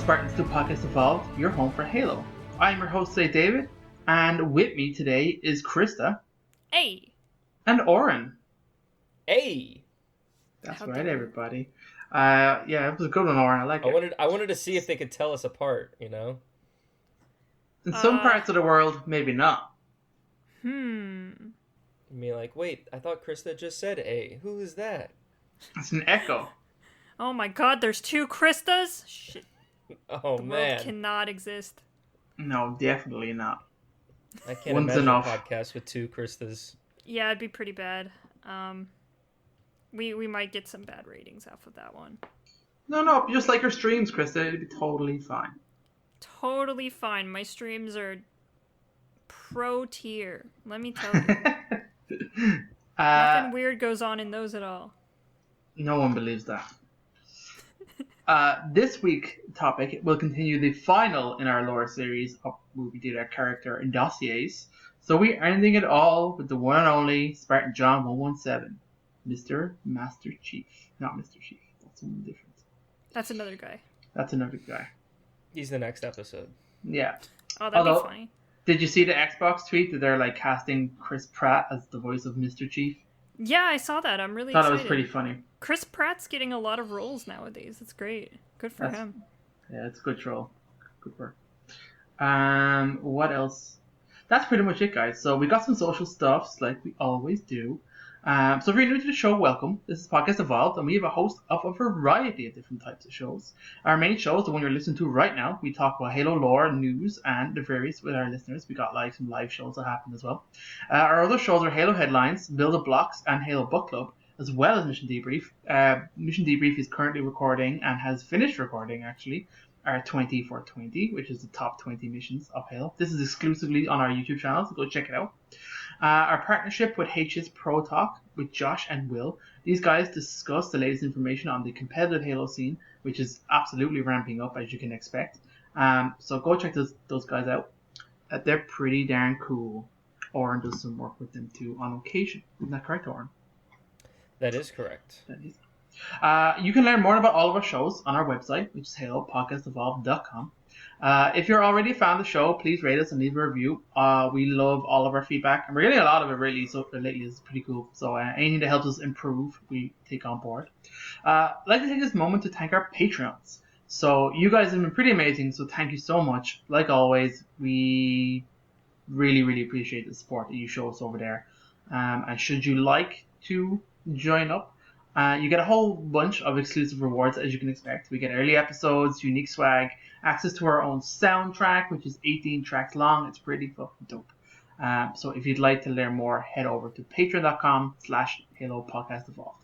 Spartans to Podcast Evolved, your home for Halo. I'm your host today, David, and with me today is Krysta. Hey! And Oran. Hey! That's right, everybody. Yeah, it was a good one, Oran. I like it. I wanted to see if they could tell us apart, you know? In some parts of the world, maybe not. I mean, like, wait, I thought Krysta just said A. Who is that? It's an echo. Oh my god, there's two Krystas? Shit. Oh, The man. world cannot exist. No, definitely not. I can't One's imagine enough. a podcast with two Krystas. Yeah, it'd be pretty bad. We might get some bad ratings off of that one. No, just like your streams, Krysta, it'd be totally fine. Totally fine. My streams are pro tier. Let me tell you. Nothing weird goes on in those at all. No one believes that. This week's topic will continue the final in our lore series of where we did our character in Dossiers. So we're ending it all with the one and only Spartan John 117, Mr. Master Chief. Not Mr. Chief. That's someone different. That's another guy. That's another guy. He's the next episode. Yeah. Oh, that'd be funny. Did you see the Xbox tweet that they're like casting Chris Pratt as the voice of Mr. Chief? Yeah, I saw that. I'm really Thought excited. it was pretty funny. Chris Pratt's getting a lot of roles nowadays. It's great. Good for him. Yeah, it's a good troll. Good work. What else? That's pretty much it, guys. So we got some social stuffs like we always do. So if you're new to the show, welcome. This is Podcast Evolved, and we have a host of a variety of different types of shows. Our main show is the one you're listening to right now. We talk about Halo lore, news, and the various with our listeners. We got some live shows that happen as well. Our other shows are Halo Headlines, Build a Blocks, and Halo Book Club, as well as Mission Debrief. Mission Debrief is currently recording and has finished recording, actually, our 20 for 20, which is the top 20 missions of Halo. This is exclusively on our YouTube channel, so go check it out. Our partnership with HS Pro Talk with Josh and Will. These guys discuss the latest information on the competitive Halo scene, which is absolutely ramping up, as you can expect. So go check those guys out. They're pretty darn cool. Oran does some work with them too on occasion. Isn't that correct, Oran? That is correct. That is. You can learn more about all of our shows on our website, which is halopodcastevolved.com. If you're already a fan of the show, please rate us and leave a review. We love all of our feedback, and we're getting a lot of it really, so lately is pretty cool. So anything that helps us improve, we take on board. I'd like to take this moment to thank our Patreons. So you guys have been pretty amazing, so thank you so much. Like always, we really, really appreciate the support that you show us over there. And should you like to join up, you get a whole bunch of exclusive rewards, as you can expect. We get early episodes, unique swag, access to our own soundtrack, which is 18 tracks long. It's pretty fucking dope. So if you'd like to learn more, head over to patreon.com/Halo Podcast Evolved.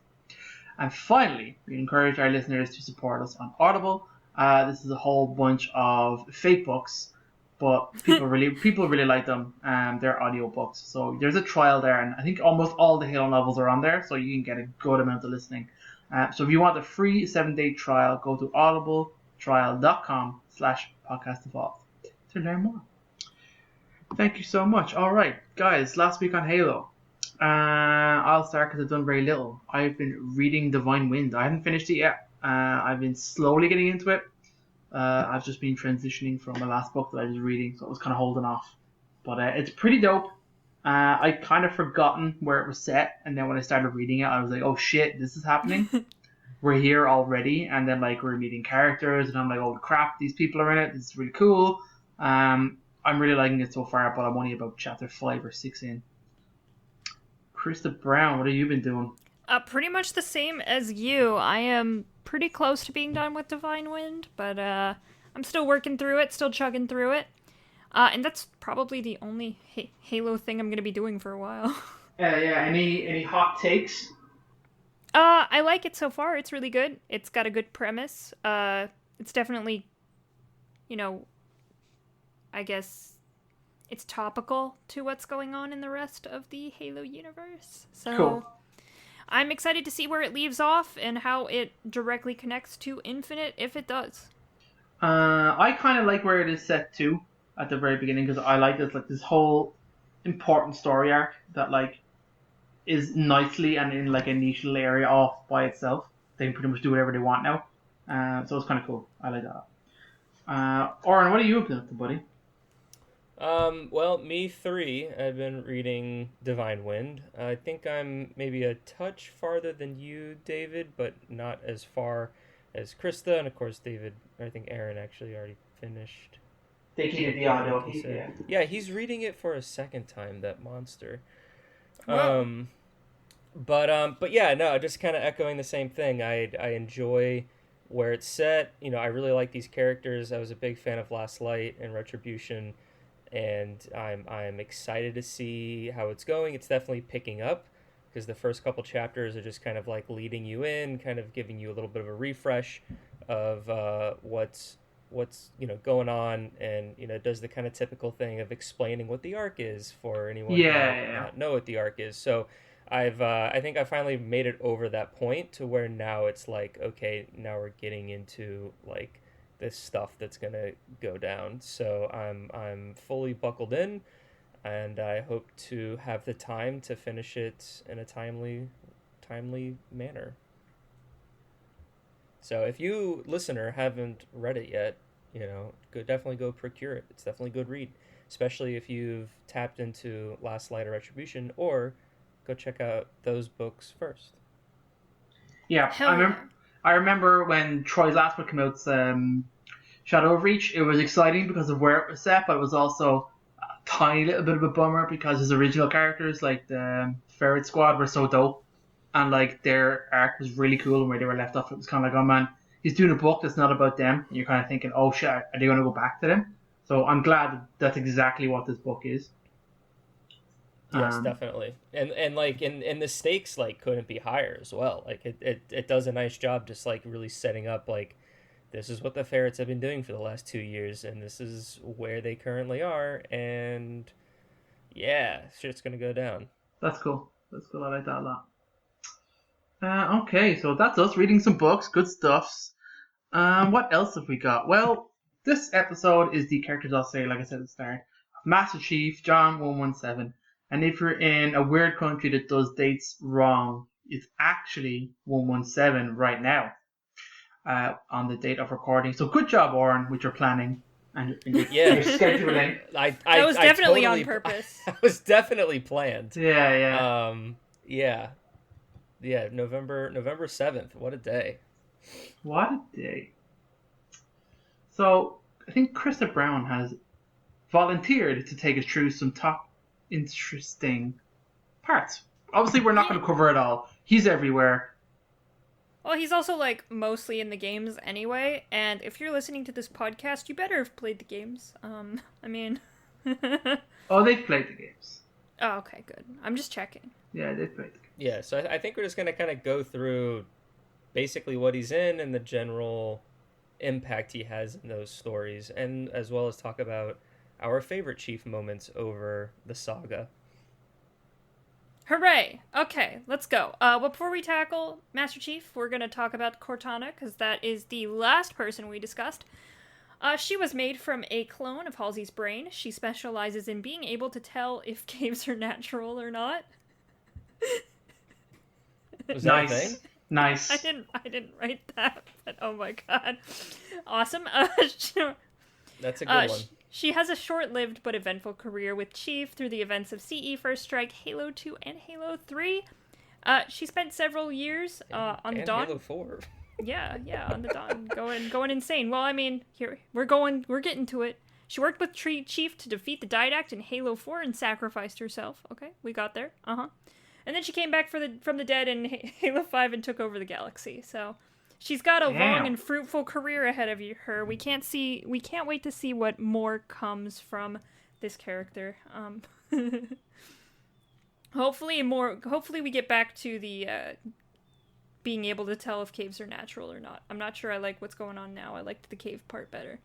And finally, we encourage our listeners to support us on Audible. This is a whole bunch of fake books, but people really like them. They're audiobooks. So there's a trial there, and I think almost all the Halo novels are on there, so you can get a good amount of listening. So if you want a free 7-day trial, go to audibletrial.com/Podcast Evolved to learn more. Thank you so much. All right, guys, last week on Halo. I'll start because I've done very little. I've been reading Divine Wind. I haven't finished it yet. I've been slowly getting into it. I've just been transitioning from the last book that I was reading, so I was kind of holding off. But it's pretty dope. I kind of forgotten where it was set, and then when I started reading it, I was like, oh shit, this is happening. We're here already, and then we're meeting characters, and I'm like, oh crap, these people are in it. This is really cool. I'm really liking it so far, but I'm only about chapter 5 or 6 in. Krysta Brown, what have you been doing? Pretty much the same as you. I am pretty close to being done with Divine Wind, but I'm still working through it, still chugging through it. And that's probably the only Halo thing I'm going to be doing for a while. Yeah. Any hot takes? I like it so far. It's really good. It's got a good premise. It's definitely, I guess it's topical to what's going on in the rest of the Halo universe. So cool. I'm excited to see where it leaves off and how it directly connects to Infinite, if it does. I kind of like where it is set to at the very beginning, because I like this whole important story arc that is nicely and in a niche little area off by itself. They can pretty much do whatever they want now. So it's kind of cool. I like that. Oran, what are you up to, buddy? Well, me 3, I've been reading Divine Wind. I think I'm maybe a touch farther than you, David, but not as far as Krysta, and of course David, I think Aaron actually already finished. They keep the audio. Yeah, he's reading it for a second time, that monster. Whoa. But yeah, no, just kind of echoing the same thing. I enjoy where it's set. You know, I really like these characters. I was a big fan of Last Light and Retribution, and I'm excited to see how it's going. It's definitely picking up because the first couple chapters are just kind of like leading you in, kind of giving you a little bit of a refresh of what's going on, and it does the kind of typical thing of explaining what the arc is for anyone who might not know what the arc is. So I think I finally made it over that point to where now it's like, okay, now we're getting into like this stuff that's gonna go down. So I'm fully buckled in, and I hope to have the time to finish it in a timely manner. So if you, listener, haven't read it yet, definitely go procure it. It's definitely a good read, especially if you've tapped into Last Light or Retribution, or go check out those books first. Yeah, I remember when Troy's last book came out, Shadow of Reach. It was exciting because of where it was set, but it was also a tiny little bit of a bummer because his original characters, like the Ferret Squad, were so dope, and like their arc was really cool, and where they were left off, it was kind of like, oh man, he's doing a book that's not about them, and you're kind of thinking, oh shit, are they going to go back to them? So I'm glad that's exactly what this book is. Yes, definitely. And like in the stakes like couldn't be higher as well. Like it does a nice job just like really setting up like this is what the ferrets have been doing for the last 2 years, and this is where they currently are, and yeah, shit's gonna go down. That's cool. I like that a lot. Okay, so that's us reading some books, good stuffs. What else have we got? Well, this episode is the character dossier, like I said at the start. Master Chief, John 117. And if you're in a weird country that does dates wrong, it's actually 117 right now on the date of recording. So good job, Oran, with your planning and your scheduling. That was definitely on purpose. That was definitely planned. Yeah. Yeah, November 7th. What a day. What a day. So, I think Krysta Brown has volunteered to take us through some top interesting parts. Obviously, we're not going to cover it all. He's everywhere. Well, he's also, like, mostly in the games anyway, and if you're listening to this podcast, you better have played the games. I mean... Oh, they've played the games. Oh, okay, good. I'm just checking. Yeah, they've played the games. Yeah, so I think we're just going to kind of go through basically what he's in and the general impact he has in those stories, and as well as talk about our favorite Chief moments over the saga. Hooray! Okay, let's go. Before we tackle Master Chief, we're going to talk about Cortana, because that is the last person we discussed. She was made from a clone of Halsey's brain. She specializes in being able to tell if caves are natural or not. Was that a thing? Nice. I didn't write that, but oh my god. Awesome. That's a good one. She has a short-lived but eventful career with Chief through the events of CE First Strike, Halo 2, and Halo 3. She spent several years on the Dawn. Halo 4. Yeah, on the Dawn, going insane. Well, I mean, here we're getting to it. She worked with Chief to defeat the Didact in Halo 4 and sacrificed herself. Okay, we got there. And then she came back from the dead in Halo 5 and took over the galaxy. So she's got a long and fruitful career ahead of her. We can't wait to see what more comes from this character. Hopefully we get back to the being able to tell if caves are natural or not. I'm not sure I like what's going on now. I liked the cave part better.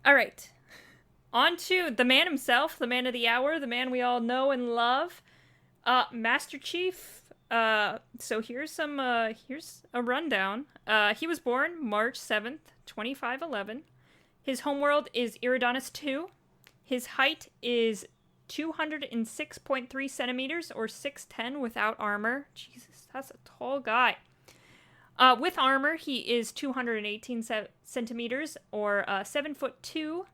All right. On to the man himself, the man of the hour, the man we all know and love. Master Chief. So here's a rundown. He was born March 7th, 2511. His homeworld is Eridanus 2. His height is 206.3 centimeters or 6'10" without armor. Jesus, that's a tall guy. With armor, he is 218 centimeters, or 7'2".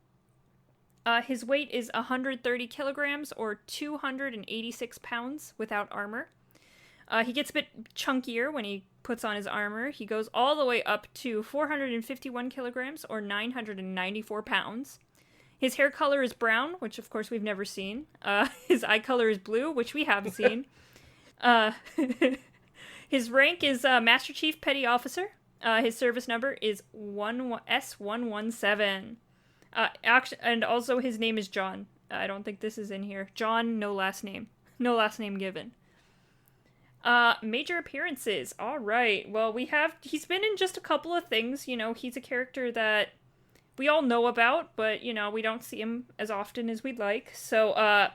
His weight is 130 kilograms, or 286 pounds without armor. He gets a bit chunkier when he puts on his armor. He goes all the way up to 451 kilograms, or 994 pounds. His hair color is brown, which of course we've never seen. His eye color is blue, which we have seen. His rank is Master Chief Petty Officer. His service number is S117. And also his name is John. I don't think this is in here. John, no last name. No last name given. Major appearances. All right. Well, he's been in just a couple of things. You know, he's a character that we all know about, but, you know, we don't see him as often as we'd like. So,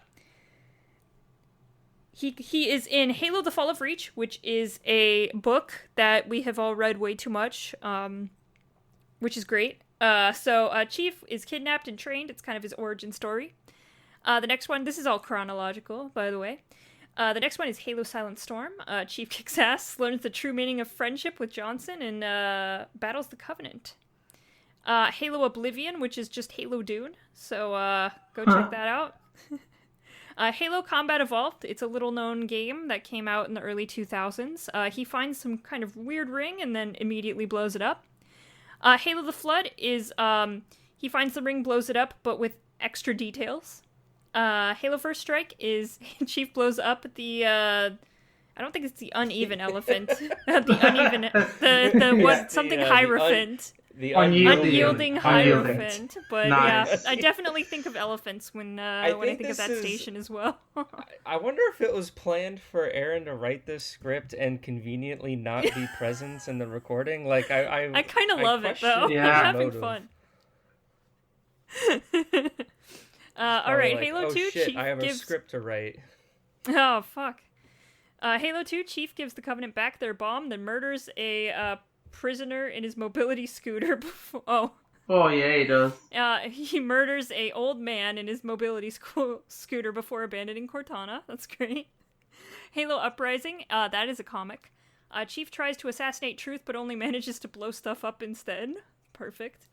he is in Halo: The Fall of Reach, which is a book that we have all read way too much, which is great. So Chief is kidnapped and trained. It's kind of his origin story. The next one, this is all chronological, by the way. The next one is Halo: Silent Storm. Chief kicks ass, learns the true meaning of friendship with Johnson, and battles the Covenant. Halo Oblivion, which is just Halo Dune. So go check that out. Halo Combat Evolved. It's a little-known game that came out in the early 2000s. He finds some kind of weird ring and then immediately blows it up. Halo the Flood is, he finds the ring, blows it up, but with extra details. Halo First Strike is Chief blows up the, I don't think it's the uneven elephant. The uneven, something Hierophant. The unyielding Hierophant. But nice. Yeah, I definitely think of elephants when I think of that station as well. I wonder if it was planned for Aaron to write this script and conveniently not be present in the recording. Like I kind of love it though. Yeah. I'm having fun. All right, like, Halo 2 shit, Chief I have gives... a script to write. Oh, fuck. Halo 2 Chief gives the Covenant back their bomb, then murders a prisoner in his mobility scooter before... Oh, yeah, he does. He murders a old man in his mobility scooter before abandoning Cortana. That's great. Halo Uprising, that is a comic. Chief tries to assassinate Truth, but only manages to blow stuff up instead. Perfect.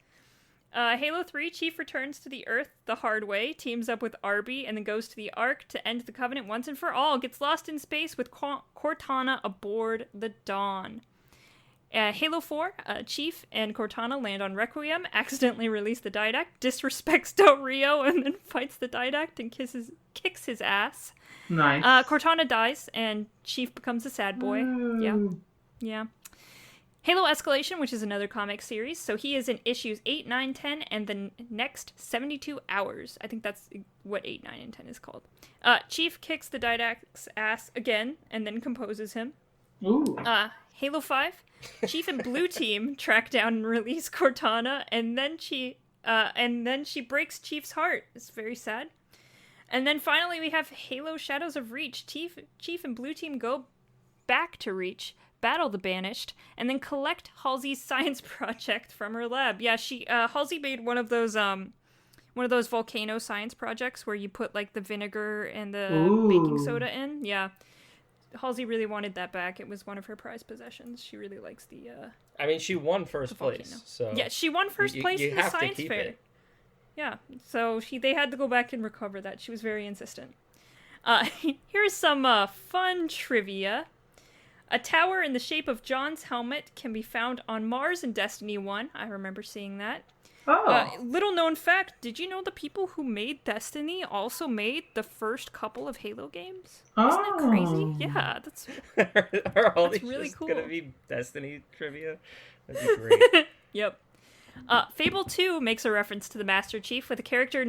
Halo 3, Chief returns to the Earth the hard way, teams up with Arby, and then goes to the Ark to end the Covenant once and for all. Gets lost in space with Cortana aboard the Dawn. Halo 4, Chief and Cortana land on Requiem, accidentally release the Didact, disrespects Del Rio, and then fights the Didact and kicks his ass. Nice. Cortana dies, and Chief becomes a sad boy. Ooh. Yeah. Halo Escalation, which is another comic series. So he is in issues 8, 9, 10, and the next 72 hours. I think that's what 8, 9, and 10 is called. Chief kicks the Didact's ass again, and then composes him. Ooh. Halo 5, Chief and Blue Team track down and release Cortana, and then she breaks Chief's heart. It's very sad. And then finally we have Halo Shadows of Reach. Chief and Blue Team go back to Reach, battle the Banished, and then collect Halsey's science project from her lab. Yeah, Halsey made one of those volcano science projects where you put like the vinegar and the baking soda in. Yeah. Halsey really wanted that back. It was one of her prized possessions. She really likes the I mean, she won first place, volcano. so yeah, she won first place in the science fair. It. Yeah, so they had to go back and recover that. She was very insistent. Here's some fun trivia. A tower in the shape of John's helmet can be found on Mars in Destiny 1. I remember seeing that. Oh. Little known fact, did you know the people who made Destiny also made the first couple of Halo games? Isn't that crazy? Yeah, that's Are all that's these really just cool. gonna be Destiny trivia? That'd be great. Yep. Fable 2 makes a reference to the Master Chief with a character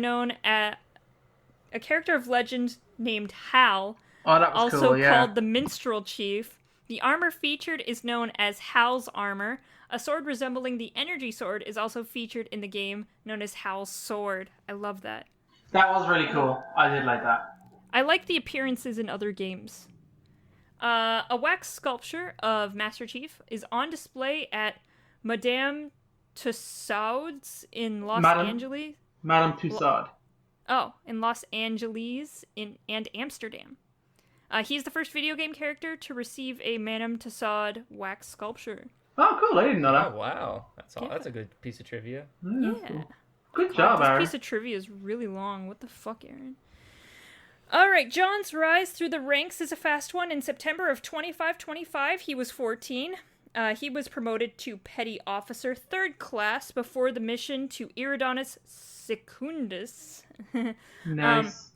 of legend named Hal, That was also cool, yeah. called the Minstrel Chief. The armor featured is known as Hal's armor. A sword resembling the energy sword is also featured in the game, known as Hal's sword. I love that. That was really cool. I did like that. I like the appearances in other games. A wax sculpture of Master Chief is on display at Madame Tussauds in Los Angeles. Madame Tussauds. In Los Angeles and Amsterdam. He's the first video game character to receive a Madame Tussauds wax sculpture. Oh, cool! I didn't know Oh that. wow, that's all. Yeah. That's a good piece of trivia. Yeah, that's Yeah. cool. Good God, job, this Aaron. piece of trivia is really long. What the fuck, Aaron? All right, John's rise through the ranks is a fast one. In September of 2525, he was 14. He was promoted to Petty Officer 3rd Class before the mission to Iridanus Secundus. Nice.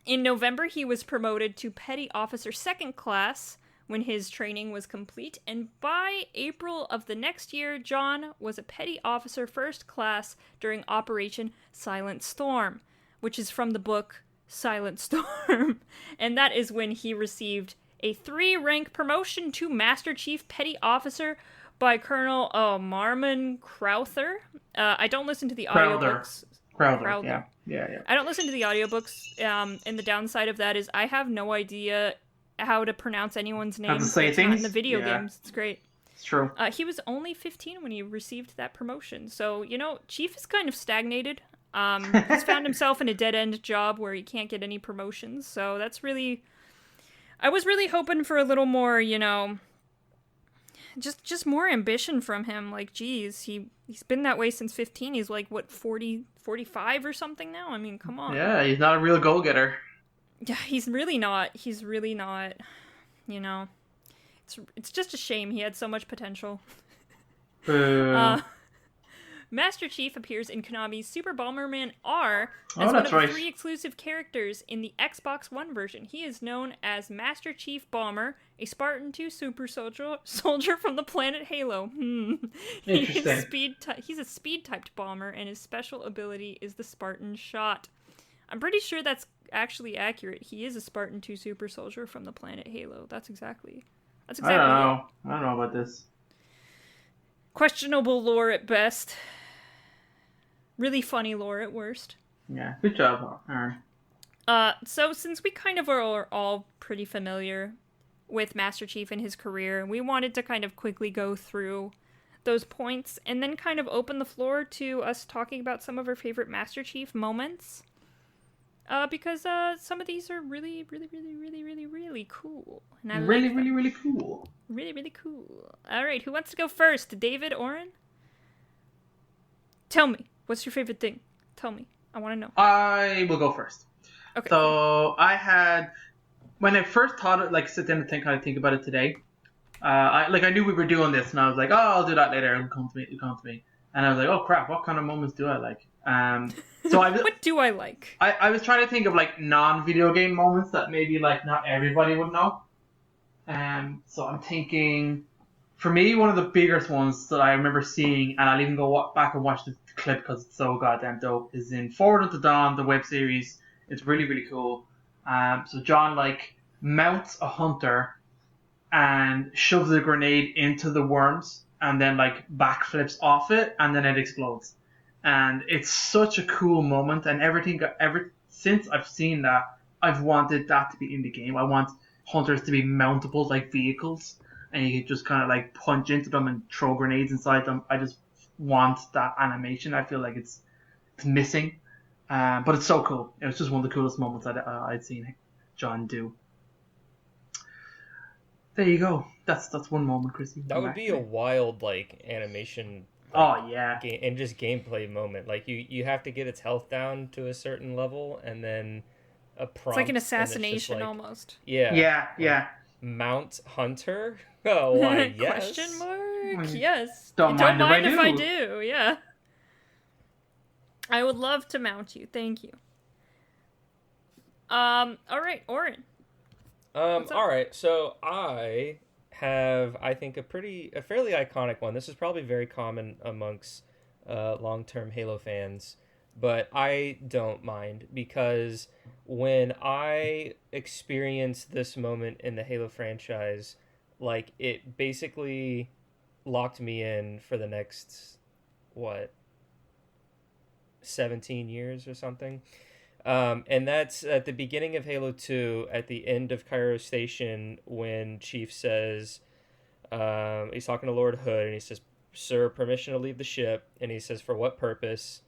In November, he was promoted to Petty Officer 2nd Class when his training was complete, and by April of the next year, John was a Petty Officer 1st Class during Operation Silent Storm, which is from the book Silent Storm, and that is when he received a 3-rank promotion to Master Chief Petty Officer by Colonel Marmon Crowther. I don't listen to the audiobooks. Crowther. Yeah. I don't listen to the audiobooks, and the downside of that is I have no idea how to pronounce anyone's name. How to say that's not in things? the video Yeah. games. It's great. It's true. He was only 15 when he received that promotion, so, Chief is kind of stagnated. He's found himself in a dead-end job where he can't get any promotions, so that's really... I was really hoping for a little more, just more ambition from him. Like, geez, he's been that way since 15. He's like, what, 40, 45 or something now? I mean, come on. Yeah, he's not a real goal-getter. Yeah, he's really not. He's really not. It's just a shame. He had so much potential. Boo. Master Chief appears in Konami's Super Bomberman R Oh, as one that's of the right. 3 exclusive characters in the Xbox One version. He is known as Master Chief Bomber, a Spartan 2 super soldier from the planet Halo. Interesting. He's a speed-typed bomber, and his special ability is the Spartan Shot. I'm pretty sure that's actually accurate. He is a Spartan 2 super soldier from the planet Halo. That's exactly I don't it. know. I don't know about this. Questionable lore at best. Really funny lore at worst. Yeah, good job, Aaron. So since we kind of are all pretty familiar with Master Chief and his career, we wanted to kind of quickly go through those points and then kind of open the floor to us talking about some of our favorite Master Chief moments. Because some of these are really, really, really, really, really, really cool. And I Really, like really, them. really cool. Really, really cool. All right, who wants to go first? David, Oran? Tell me, what's your favorite thing? Tell me. I want to know. I will go first. Okay. So when I first thought it, sit down and think about it today. I knew we were doing this, and I was like, oh, I'll do that later. It'll come to me. And I was like, oh crap, what kind of moments do I like? So What do I like? I was trying to think of non-video game moments that maybe not everybody would know. So I'm thinking, for me, one of the biggest ones that I remember seeing, and I'll even go back and watch the clip because it's so goddamn dope, is in Forward Unto Dawn, the web series. It's really, really cool. So John mounts a hunter and shoves a grenade into the worms and then backflips off it and then it explodes. And it's such a cool moment, and ever since I've seen that, I've wanted that to be in the game. I want hunters to be mountable vehicles, and you can just kind of punch into them and throw grenades inside them. I just want that animation. I feel like it's missing, but it's so cool. It was just one of the coolest moments I'd seen John do. There you go. That's one moment, Chrissy. That would be a wild animation. Oh yeah. And just gameplay moment. You have to get its health down to a certain level, and then a prompt. It's like an and it's just assassination almost. Yeah. Yeah. Mount Hunter? Oh, why, yes. Question mark? Yes. Don't mind if I do. do. Yeah. I would love to mount you. Thank you. All right, Oren. All right. So I have, I think, a fairly iconic one. This is probably very common amongst long-term Halo fans, but I don't mind because when I experienced this moment in the Halo franchise, it basically locked me in for the next 17 years or something. And that's at the beginning of Halo 2, at the end of Cairo Station, when Chief says, he's talking to Lord Hood, and he says, "Sir, permission to leave the ship." And he says, "For what purpose?"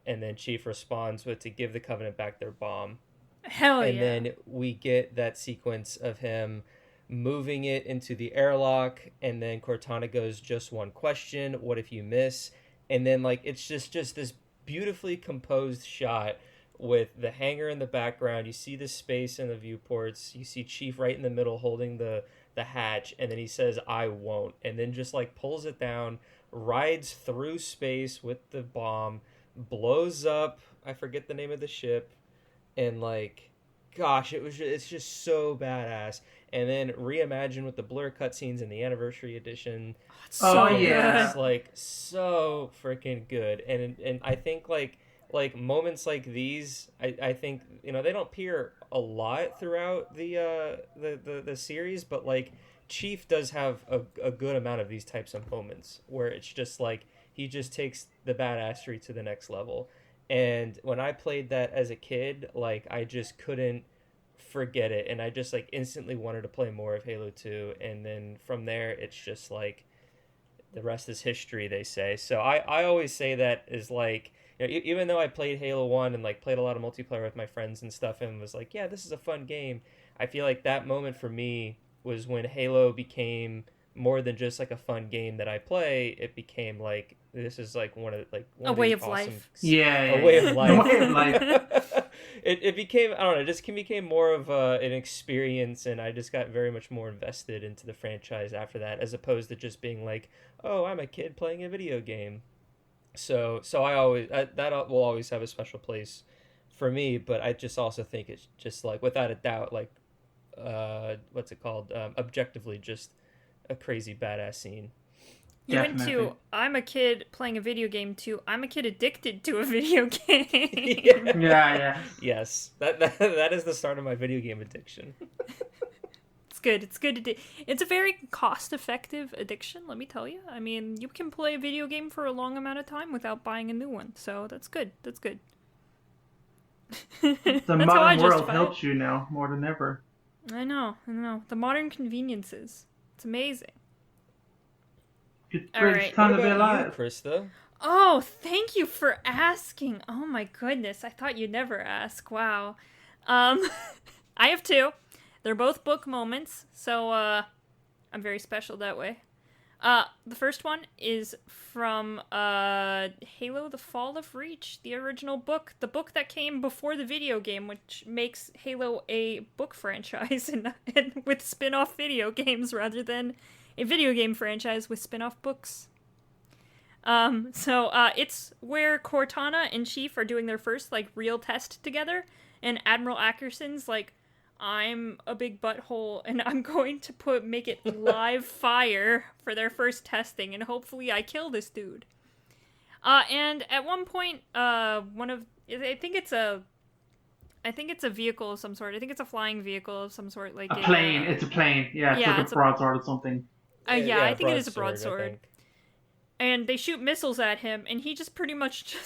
And then Chief responds with, "To give the Covenant back their bomb." Hell yeah. And then we get that sequence of him moving it into the airlock, and then Cortana goes, just one question, what if you miss? And then like it's just this beautifully composed shot with the hangar in the background. You see the space in the viewports, you see Chief right in the middle holding the hatch, and then he says, I won't, and then just like pulls it down, rides through space with the bomb, blows up, I forget the name of the ship, and like, gosh, it's just so badass. And then reimagined with the blur cutscenes in the anniversary edition. So yeah. It's like so freaking good. And I think like moments like these, I think, you know, they don't appear a lot throughout the series, but like Chief does have a good amount of these types of moments where it's just like he just takes the badassery to the next level. And when I played that as a kid, like I just couldn't forget it, and I just like instantly wanted to play more of Halo 2, and then from there it's just like the rest is history, they say. So I always say that is like, you know, even though I played Halo 1 and like played a lot of multiplayer with my friends and stuff and was like, yeah, this is a fun game, I feel like that moment for me was when Halo became more than just like a fun game that I play. It became like, this is like one a way of life. Yeah, a way of life. A way of life. It became, I don't know, it just became more of an experience, and I just got very much more invested into the franchise after that, as opposed to just being like, oh, I'm a kid playing a video game. So that will always have a special place for me, but I just also think it's just like, without a doubt, like, what's it called? Objectively, just a crazy badass scene. You went to, I'm a kid playing a video game, to, I'm a kid addicted to a video game. Yeah. Yes, that is the start of my video game addiction. It's good. It's good. It's a very cost-effective addiction, let me tell you. I mean, you can play a video game for a long amount of time without buying a new one, so that's good. That's good. The modern world helps you now more than ever. I know. The modern conveniences. It's amazing. It's great time to be alive. You, Krysta? Oh, thank you for asking. Oh my goodness, I thought you'd never ask. Wow. I have two. They're both book moments, so I'm very special that way. The first one is from Halo: The Fall of Reach, the original book, the book that came before the video game, which makes Halo a book franchise and with spin-off video games rather than a video game franchise with spin-off books. So it's where Cortana and Chief are doing their first like real test together, and Admiral Ackerson's like, I'm a big butthole and I'm going to make it live fire for their first testing, and hopefully I kill this dude. And at one point, I think it's a vehicle of some sort. I think it's a flying vehicle of some sort, like a plane. It's a plane. Yeah, it's like a broadsword or something. Yeah, I think it is a broadsword. And they shoot missiles at him, and he just pretty much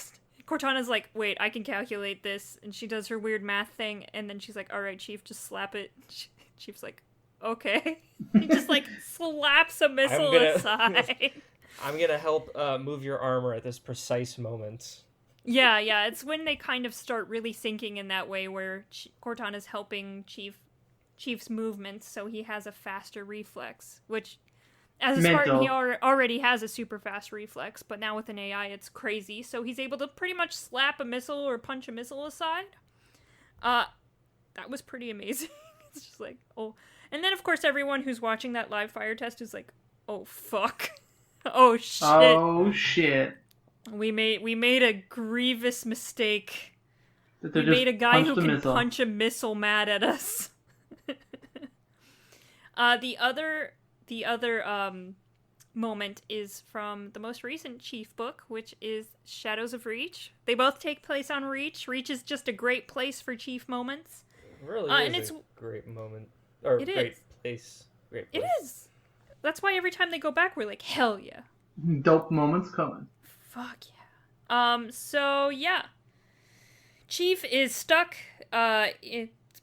Cortana's like, wait, I can calculate this, and she does her weird math thing, and then she's like, alright, Chief, just slap it. Chief's like, okay. He just, like, slaps a missile aside. I'm gonna help move your armor at this precise moment. Yeah, it's when they kind of start really sinking in that way, where Cortana's helping Chief's movements, so he has a faster reflex, which... As a Spartan, he already has a super fast reflex, but now with an AI, it's crazy. So he's able to pretty much slap a missile or punch a missile aside. That was pretty amazing. It's just like, oh. And then, of course, everyone who's watching that live fire test is like, oh, fuck. Oh, shit. Oh, shit. We made a grievous mistake. We made a guy who can punch a missile mad at us. The other moment is from the most recent Chief book, which is Shadows of Reach. They both take place on Reach. Reach is just a great place for Chief moments. It really is a great moment. Or great place. Great place. It is. That's why every time they go back, we're like, hell yeah. Dope moments coming. Fuck yeah. So yeah. Chief is stuck,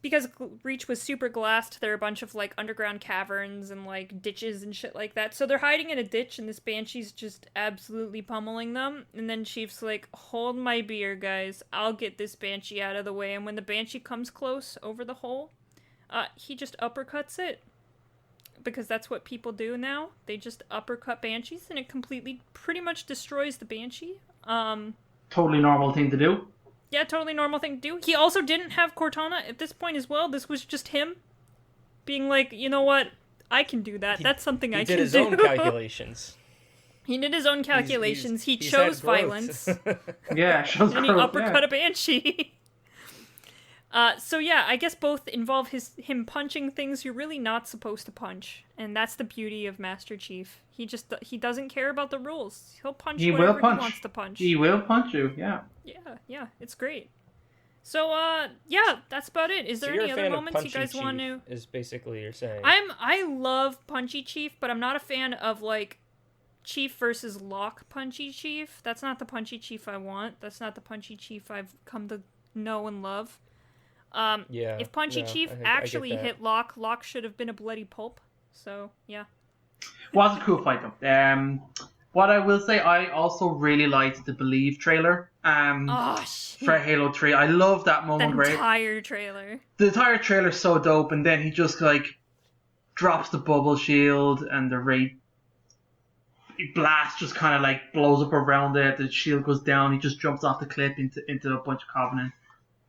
because Reach was super glassed, there are a bunch of, like, underground caverns and, like, ditches and shit like that. So they're hiding in a ditch, and this Banshee's just absolutely pummeling them. And then Chief's like, hold my beer, guys. I'll get this Banshee out of the way. And when the Banshee comes close over the hole, he just uppercuts it. because that's what people do now. They just uppercut banshees, and it completely, pretty much destroys the banshee. Totally normal thing to do. Yeah, totally normal thing to do. He also didn't have Cortana at this point as well. This was just him being like, you know what? I can do that. That's something I can do. He did his own calculations. He did his own calculations. He chose violence. Yeah, shows and he uppercut a banshee. So yeah, I guess both involve him punching things you're really not supposed to punch, and that's the beauty of Master Chief. He doesn't care about the rules. He'll punch whatever he wants to punch. He will punch you. Yeah. Yeah, it's great. So yeah, that's about it. Is there any other moments you guys want to? Is basically you're saying. I love Punchy Chief, but I'm not a fan of like Chief versus Lock Punchy Chief. That's not the Punchy Chief I want. That's not the Punchy Chief I've come to know and love. If Punchy Chief actually hit Lock, Lock should have been a bloody pulp. So, yeah. Was a cool fight, though. What I will say, I also really liked the Believe trailer for Halo 3. I love that moment. The entire trailer. The entire trailer's so dope, and then he just, like, drops the bubble shield, and the blast just kind of, like, blows up around it. The shield goes down. He just jumps off the cliff into a bunch of Covenant.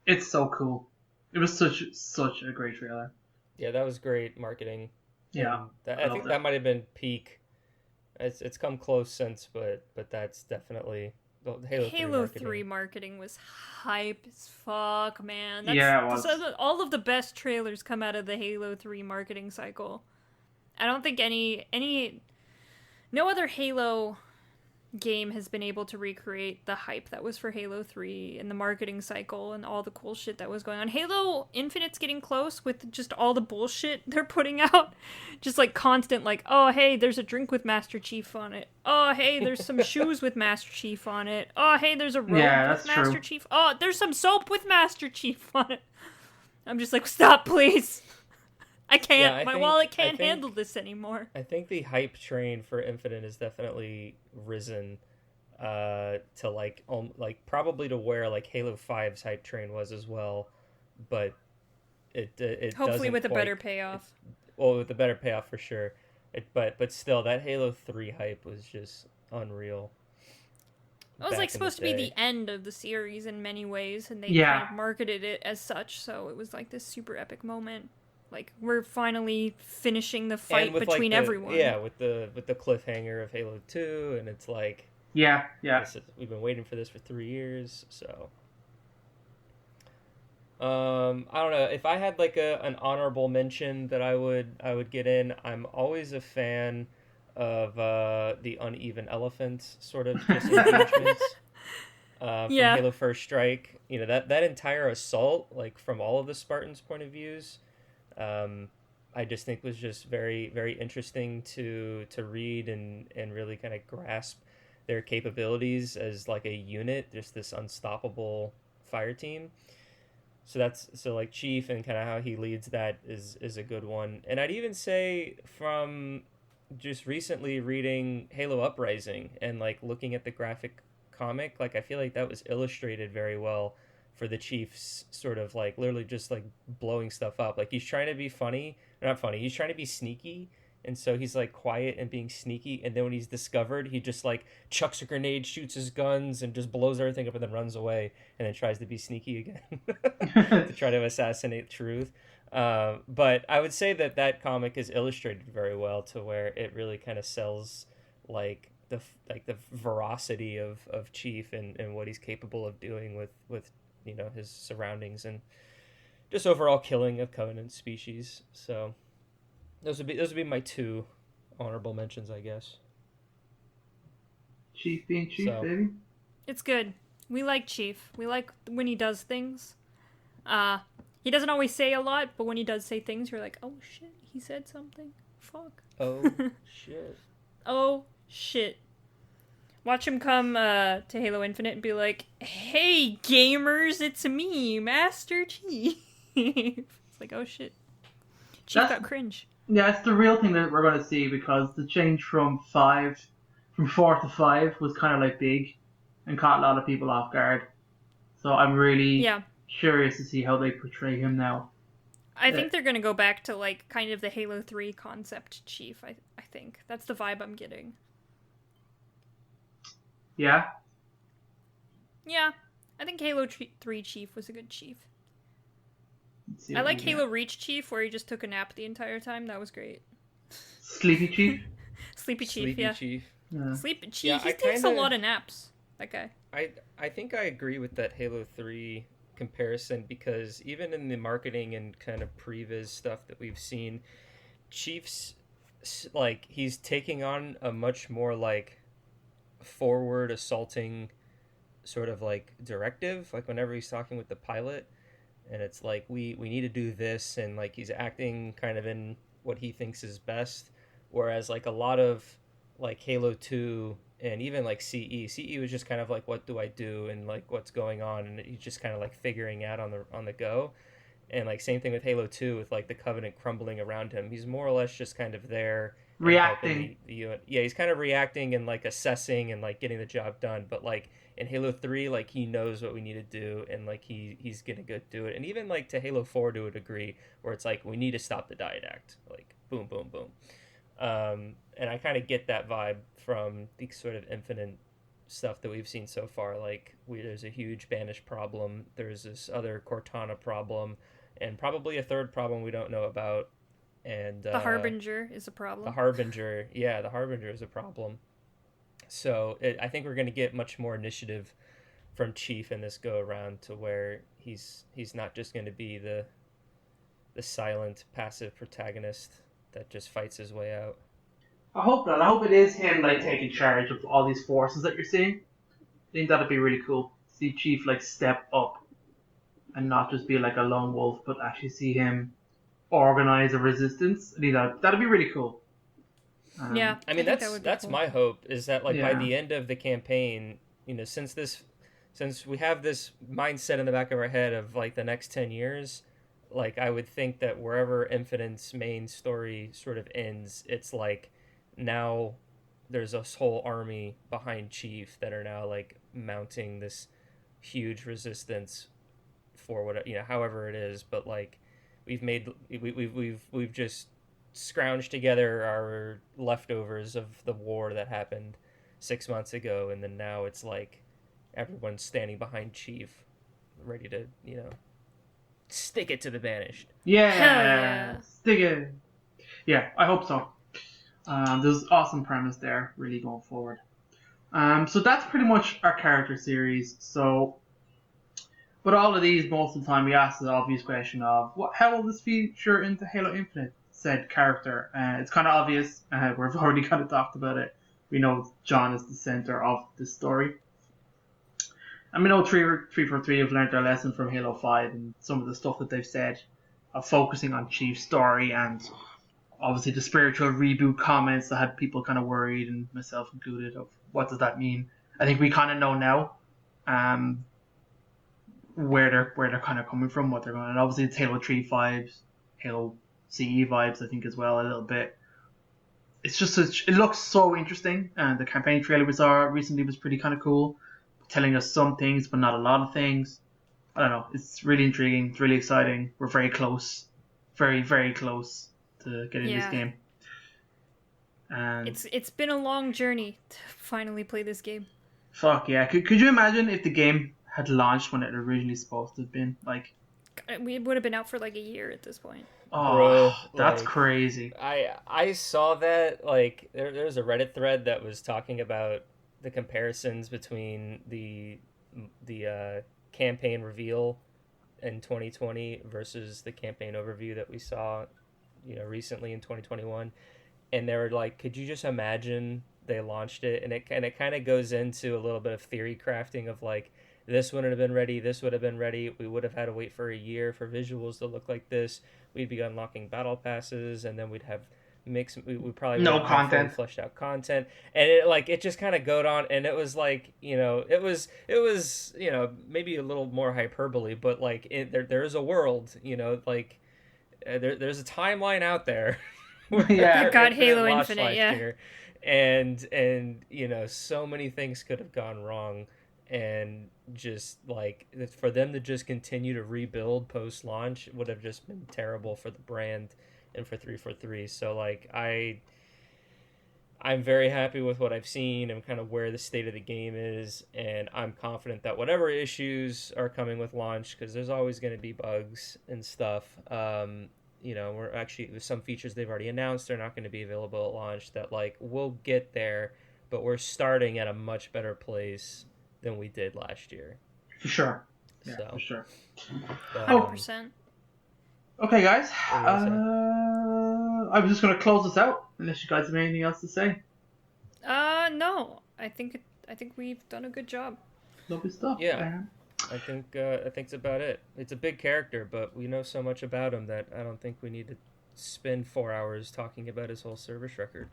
It's so cool. It was such a great trailer. Yeah, that was great marketing. Yeah, I think that might have been peak. It's come close since, but that's definitely the Halo 3 marketing was hype as fuck, man. It was. All of the best trailers come out of the Halo 3 marketing cycle. I don't think no other Halo game has been able to recreate the hype that was for Halo 3 and the marketing cycle and all the cool shit that was going on. Halo Infinite's getting close with just all the bullshit they're putting out. Just like constant, like, oh, hey, there's a drink with Master Chief on it. Oh, hey, there's some shoes with Master Chief on it. Oh, hey, there's a robe with Master Chief. Oh, there's some soap with Master Chief on it. I'm just like, stop, please. I can't. My wallet can't handle this anymore. I think the hype train for Infinite has definitely risen to like probably to where like Halo 5's hype train was as well, but it hopefully with a better payoff. With a better payoff for sure. But still, that Halo 3 hype was just unreal. It was like supposed to be the end of the series in many ways, and they kind of marketed it as such. So it was like this super epic moment. Like, we're finally finishing the fight between everyone. Yeah, with the cliffhanger of Halo 2, and it's like... Yeah. We've been waiting for this for 3 years, so... I don't know. If I had, like, an honorable mention that I would get in, I'm always a fan of the Uneven Elephants sort of disengagements. From Halo First Strike. You know, that entire assault, like, from all of the Spartans' point of views... I just think was just very, very interesting to read and really kind of grasp their capabilities as like a unit, just this unstoppable fire team. So like Chief and kind of how he leads that is a good one. And I'd even say from just recently reading Halo Uprising and like looking at the graphic comic, like I feel like that was illustrated very well for the Chief's sort of like literally just like blowing stuff up. Like he's trying to be he's trying to be sneaky, and so he's like quiet and being sneaky, and then when he's discovered, he just like chucks a grenade, shoots his guns, and just blows everything up and then runs away, and then tries to be sneaky again to try to assassinate Truth. But I would say that comic is illustrated very well to where it really kind of sells like the veracity of Chief and what he's capable of doing with you know, his surroundings and just overall killing of Covenant species. So those would be my two honorable mentions, I guess. Chief being Chief, baby. It's good. We like Chief. We like when he does things. He doesn't always say a lot, but when he does say things, you're like, oh shit, he said something. Fuck. Oh shit. Oh shit. Watch him come to Halo Infinite and be like, hey, gamers, it's me, Master Chief. It's like, oh, shit. Chief got cringe. Yeah, it's the real thing that we're going to see, because the change from 4 to 5 was kind of, like, big and caught a lot of people off guard. So I'm really curious to see how they portray him now. I think they're gonna go back to like kind of the Halo 3 concept chief. I think that's the vibe I'm getting. Yeah. Yeah, I think Halo 3 chief was a good chief. I I like Halo Reach chief, where he just took a nap the entire time. That was great. Sleepy Chief. Sleepy chief, Sleepy yeah. Chief. Yeah. Sleepy chief. Yeah, He takes a lot of naps. That guy. I think I agree with that Halo 3 comparison, because even in the marketing and kind of previs stuff that we've seen, Chief's like he's taking on a much more like forward assaulting sort of like directive, like whenever he's talking with the pilot, and it's like we need to do this, and like he's acting kind of in what he thinks is best, whereas like a lot of like Halo 2 and even like CE was just kind of like, what do I do, and like what's going on, and he's just kind of like figuring out on the go. And like same thing with Halo 2 with like the Covenant crumbling around him. He's more or less just kind of there Reacting. Yeah, he's kind of reacting and like assessing and like getting the job done. But like in Halo 3, like he knows what we need to do, and like he's gonna go do it. And even like to Halo 4 to a degree, where it's like we need to stop the diet act. Like boom, boom, boom. And I kind of get that vibe from the sort of Infinite stuff that we've seen so far. Like there's a huge Banish problem. There's this other Cortana problem, and probably a third problem we don't know about. And the Harbinger is a problem. The Harbinger is a problem. So I think we're going to get much more initiative from Chief in this go around, to where he's not just going to be the silent, passive protagonist that just fights his way out. I hope not. I hope it is him like taking charge of all these forces that you're seeing. I think that'd be really cool. See Chief like step up and not just be like a lone wolf, but actually see him organize a resistance. I think that'd be really cool. Yeah, I mean that's cool. my hope, is that like by Yeah. the end of the campaign, you know, since we have this mindset in the back of our head of like the next 10 years, like I would think that wherever Infinite's main story sort of ends, it's like now there's this whole army behind Chief that are now like mounting this huge resistance for what, you know, however it is. But like we've just scrounged together our leftovers of the war that happened 6 months ago, and then now it's like everyone's standing behind Chief, ready to, you know, stick it to the Banished. Yeah, Hell yeah. stick it. Yeah, I hope so. There's awesome premise there, really going forward. So that's pretty much our character series. So, but all of these, most of the time, we ask the obvious question of how will this feature into Halo Infinite? Said character. It's kind of obvious. We've already kind of talked about it. We know John is the center of this story. And we know 343 have learned their lesson from Halo 5 and some of the stuff that they've said of focusing on Chief's story, and obviously the spiritual reboot comments that had people kind of worried, and myself included, of what does that mean. I think we kind of know now where they're kind of coming from, what they're going, and obviously it's Halo 3 vibes, Halo CE vibes, I think, as well, a little bit. It's just it looks so interesting, and the campaign trailer we saw recently was pretty kind of cool, telling us some things but not a lot of things. I don't know, it's really intriguing, it's really exciting. We're very close, very, very close to getting this game. And it's been a long journey to finally play this game. Fuck yeah. Could you imagine if the game had launched when it originally supposed to have been? Like, It would have been out for like a year at this point. oh, Bro, that's like, crazy. I saw that, like, there's a Reddit thread that was talking about the comparisons between the campaign reveal in 2020 versus the campaign overview that we saw, you know, recently in 2021. And they were like, could you just imagine they launched it? And it kind of goes into a little bit of theory crafting of like, this wouldn't have been ready, this would have been ready, we would have had to wait for a year for visuals to look like this, we'd be unlocking battle passes, and then we'd have we probably No wouldn't have fully content. fleshed out content, and it just kind of go on, and it was like, you know, it was you know, maybe a little more hyperbole, but like there is a world, you know, like there's a timeline out there. Yeah. God, Halo launched Infinite, last yeah. year, and you know, so many things could have gone wrong, and just like for them to just continue to rebuild post launch would have just been terrible for the brand and for 343. So like I'm very happy with what I've seen and kind of where the state of the game is, and I'm confident that whatever issues are coming with launch, because there's always going to be bugs and stuff. We're actually, there's some features they've already announced they're not going to be available at launch that like we'll get there, but we're starting at a much better place than we did last year. For sure. Yeah, for sure. 100%. Okay, guys. I was just going to close this out, unless you guys have anything else to say. No. I think we've done a good job. Lovely stuff. Yeah. I think it's about it. It's a big character, but we know so much about him that I don't think we need to spend 4 hours talking about his whole service record.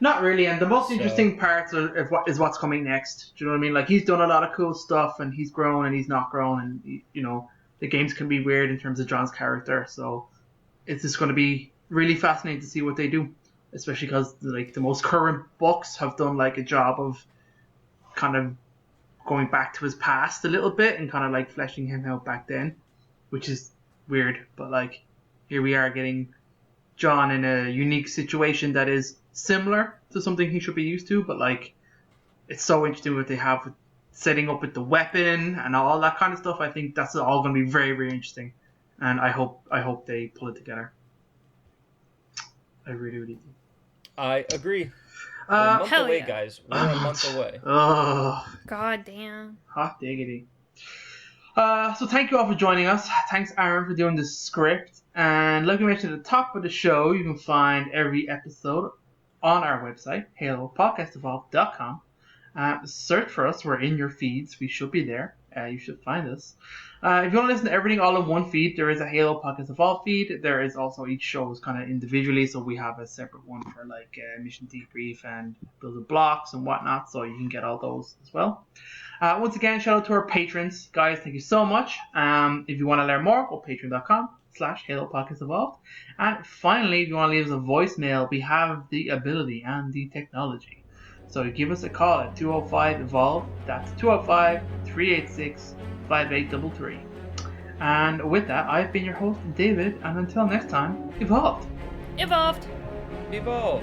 Not really, and the most interesting parts is what's coming next. Do you know what I mean? Like, he's done a lot of cool stuff, and he's grown and he's not grown, and the games can be weird in terms of John's character. So it's just going to be really fascinating to see what they do, especially because like the most current books have done like a job of kind of going back to his past a little bit and kind of like fleshing him out back then, which is weird. But like here we are getting John in a unique situation that is similar to something he should be used to, but like it's so interesting what they have with setting up with the weapon and all that kind of stuff. I think that's all going to be very, very interesting, and I hope they pull it together. I really, really do. I agree. We're a month away, yeah. guys. We're a month away. Oh, God damn. hot diggity. So thank you all for joining us. Thanks, Aaron, for doing the script. And like we mentioned at the top of the show, you can find every episode on our website, halopodcastevolved.com. Search for us. We're in your feeds. We should be there. You should find us. If you want to listen to everything all in one feed, there is a Halo Podcast Evolved feed. There is also each show is kind of individually, so we have a separate one for like Mission Debrief and Building Blocks and whatnot, so you can get all those as well. Once again, shout out to our patrons. Guys, thank you so much. If you want to learn more, go patreon.com/Halo Podcast Evolved. And finally, if you want to leave us a voicemail, we have the ability and the technology. So give us a call at 205-EVOLVE. That's 205-386-5833. And with that, I've been your host, David, and until next time, evolved. Evolved. Evolve.